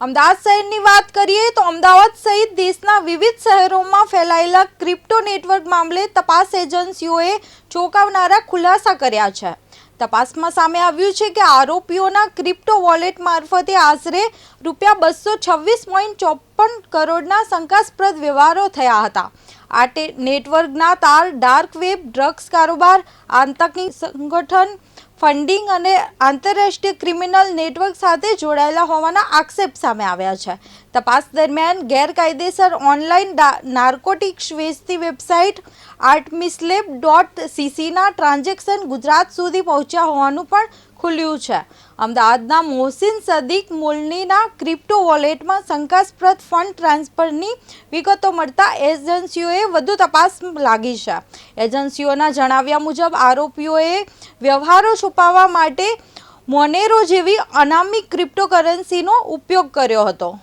અમદાવાદ શહેરની વાત કરીએ તો અમદાવાદ સહિત દેશના વિવિધ શહેરોમાં ફેલાયેલા ક્રિપ્ટો નેટવર્ક મામલે તપાસ એજન્સીઓએ ચોંકાવનારા ખુલાસા કર્યા છે। તપાસમાં સામે આવ્યું છે કે આરોપીઓના ક્રિપ્ટો વોલેટ મારફતે આશરે ₹226.54 કરોડના શંકાસ્પદ વ્યવહારો થયા હતા। આ નેટવર્કના તાર ડાર્ક વેબ, ડ્રગ્સ કારોબાર, આતંકી સંગઠન, ફંડિંગ અને આંતરરાષ્ટ્રીય ક્રિમિનલ નેટવર્ક સાથે જોડાયેલા હોવાના આક્ષેપ સામે આવ્યા છે। તપાસ દરમિયાન ગેરકાયદેસર ઓનલાઈન નાર્કોટિક્સ વેચતી વેબસાઇટ artmislab.cc ના ટ્રાન્ઝેક્શન ગુજરાત સુધી પહોંચ્યા હોવાનું પણ ખુલ્યું છે। અમદાવાદના મોહસિન સદીક મુલનીના ક્રિપ્ટો વોલેટમાં શંકાસ્પદ ફંડ ટ્રાન્સફરની વિગતો મળતા એજન્સીઓએ વધુ તપાસ લાગી છે। એજન્સીઓના જણાવ્યા મુજબ આરોપીઓએ વ્યવહારો છુપાવવા માટે મોનેરો જેવી અનામી ક્રિપ્ટોકરન્સીનો ઉપયોગ કર્યો હતો।